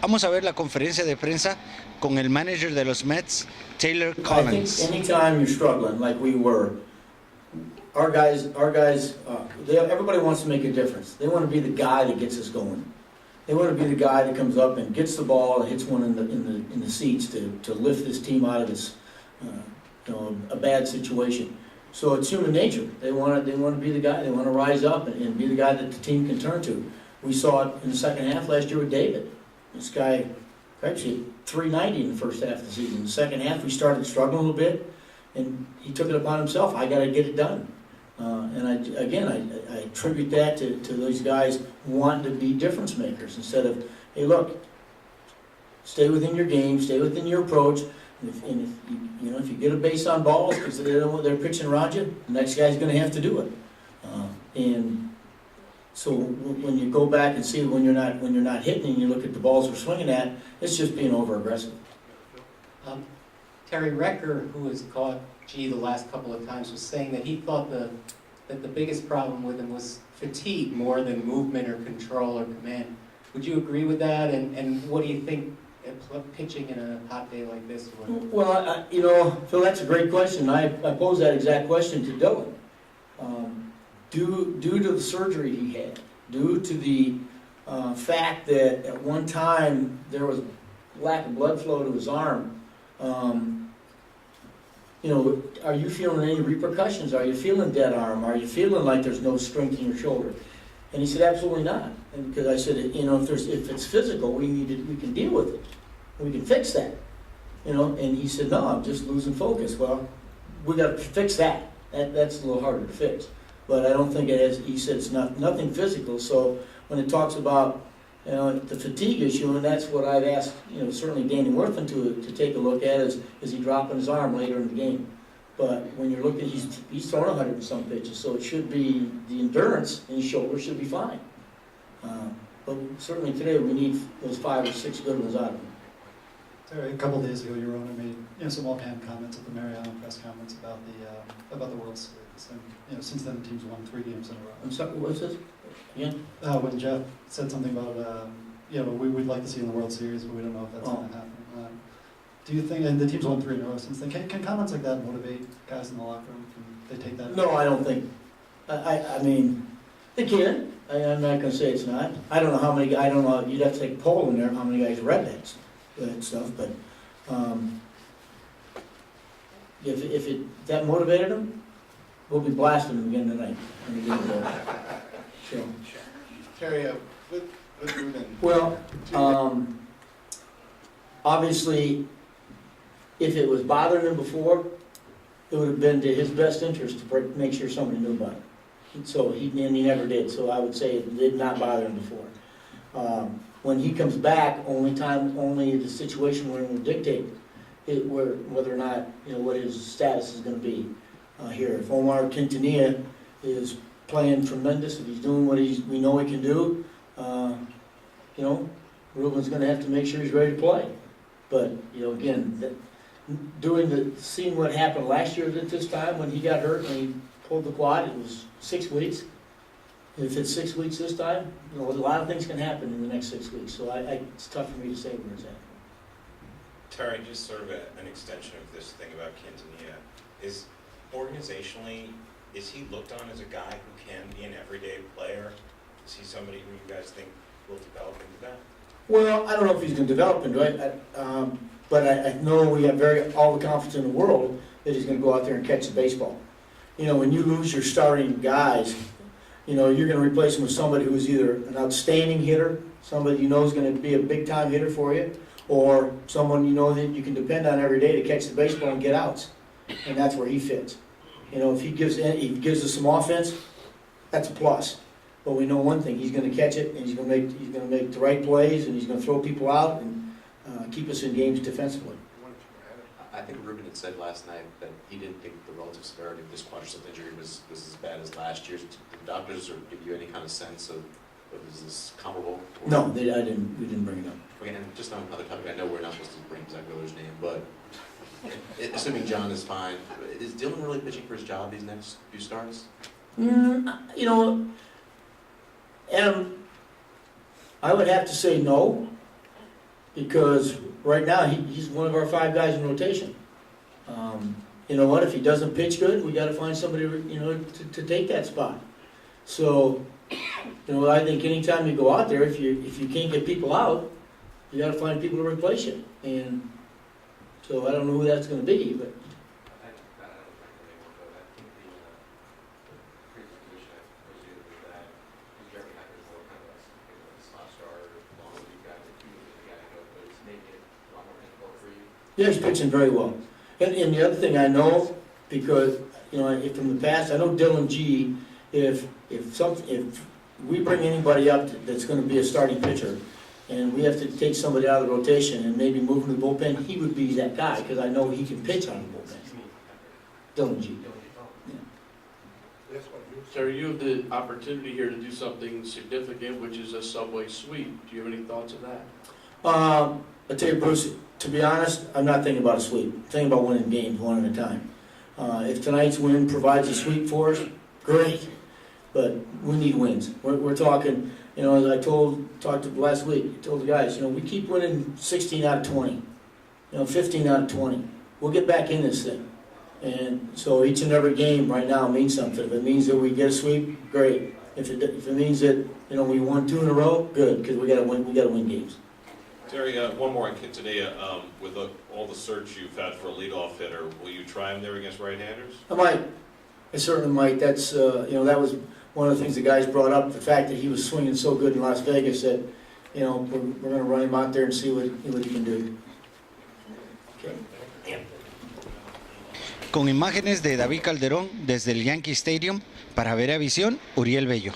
Vamos a ver la conferencia de prensa con el manager de los Mets, Taylor I think Collins. anytime you're struggling like we were, everybody wants to make a difference. They want to be the guy that gets us going. They want to be the guy that comes up and gets the ball and hits one in the seats to lift this team out of this, a bad situation. So it's human nature. They want to be the guy. They want to rise up and be the guy that the team can turn to. We saw it in the second half last year with David. This guy actually 390 in the first half of the season. In the second half, we started struggling a little bit, and he took it upon himself. I got to get it done. And I attribute that to those guys wanting to be difference makers instead of, hey, look, stay within your game, stay within your approach. And if you get a base on balls because they're pitching around you, the next guy's going to have to do it. And so when you go back and see when you're not hitting and you look at the balls we're swinging at, it's just being over aggressive. Terry Recker, who has caught G the last couple of times, was saying that he thought that the biggest problem with him was fatigue more than movement or control or command. Would you agree with that? And what do you think pitching in a hot day like this would? Well, Phil, that's a great question. I posed that exact question to Dylan. Due to the surgery he had, due to the fact that at one time there was lack of blood flow to his arm, are you feeling any repercussions? Are you feeling dead arm? Are you feeling like there's no strength in your shoulder? And he said, absolutely not. And because I said, if it's physical, we can deal with it. We can fix that. And he said, no, I'm just losing focus. Well, we got to fix that. That's a little harder to fix. But I don't think it is. He said it's nothing physical. So when it talks about the fatigue issue, and that's what I've asked, certainly Danny Worthman to take a look at is he dropping his arm later in the game? But when you're looking, he's thrown 100 and some pitches, so it should be the endurance in his shoulder should be fine. But certainly today we need those 5 or 6 good ones out of him. Terry, a couple of days ago, your owner made some offhand comments at the Mariano press conference about the World Series. And since then, the team's won 3 games in a row. I'm sorry, what's this? Yeah. When Jeff said something about we'd like to see in the World Series, but we don't know if that's going to happen. Do you think, and the team's won 3 in a row since then, can comments like that motivate guys in the locker room? Can they take that? No, I don't think. I mean, they can. I'm not going to say it's not. I don't know how many. I don't know. You'd have to take a poll in there how many guys read that stuff. But if that motivated them, we'll be blasting them again tonight. So. Terry, with Ruben. Well, obviously, if it was bothering him before, it would have been to his best interest to make sure somebody knew about it. So he never did. So I would say it did not bother him before. When he comes back, only the situation will dictate whether or not what his status is going to be here. If Omar Quintanilla is playing tremendous, if he's doing what we know he can do, Ruben's going to have to make sure he's ready to play. But again, seeing what happened last year at this time when he got hurt and he pulled the quad, it was 6 weeks. If it's 6 weeks this time, a lot of things can happen in the next 6 weeks. So it's tough for me to say where it's at. Terry, just sort of an extension of this thing about Quintanilla. Organizationally, is he looked on as a guy who can be an everyday player? Is he somebody who you guys think will develop into that? Well, I don't know if he's going to develop into it, but I know we have all the confidence in the world that he's going to go out there and catch the baseball. When you lose your starting guys, you're going to replace them with somebody who is either an outstanding hitter, somebody you know is going to be a big-time hitter for you, or someone that you can depend on every day to catch the baseball and get outs. And that's where he fits. If he gives us some offense, that's a plus. But we know one thing: he's going to catch it, and he's going to make the right plays, and he's going to throw people out and keep us in games defensively. I think Ruben had said last night that he didn't think the relative severity of this quadricep injury was as bad as last year's. Did the doctors give you any kind of sense of is this comparable? No, we didn't bring it up. Okay, and just on another topic, I know we're not supposed to bring Zach Wheeler's name, but assuming John is fine, is Dylan really pitching for his job these next few starts? Adam, I would have to say no. because right now, he's one of our 5 guys in rotation. You know what, if he doesn't pitch good, we gotta find somebody, you know, to take that spot. So, you know, I think anytime you go out there, if you can't get people out, you gotta find people to replace you. And so I don't know who that's gonna be, but yeah, he's pitching very well. And the other thing I know, because, you know, from the past, I know Dylan G, if we bring anybody up that's gonna be a starting pitcher, and we have to take somebody out of the rotation and maybe move him to the bullpen, he would be that guy, because I know he can pitch on the bullpen. Dylan G. Terry, you have the opportunity here to do something significant, which is a subway sweep. Do you have any thoughts of that? I tell you, Bruce, to be honest, I'm not thinking about a sweep. I'm thinking about winning games one at a time. If tonight's win provides a sweep for us, great. But we need wins. We're talking, you know, as I talked to last week, I told the guys, you know, we keep winning 16 out of 20, you know, 15 out of 20. We'll get back in this thing. And so each and every game right now means something. If it means that we get a sweep, great. If it means that, you know, we won 2 in a row, good, because we got to win games. Terry, one more on Quintanilla. With all the search you've had for a leadoff hitter, will you try him there against right-handers? I might. I certainly might. That's, you know, that was one of the things the guys brought up, the fact that he was swinging so good in Las Vegas that, you know, we're going to run him out there and see what he can do. Okay. Con imágenes de David Calderón desde el Yankee Stadium, para Ver a Visión, Uriel Bello.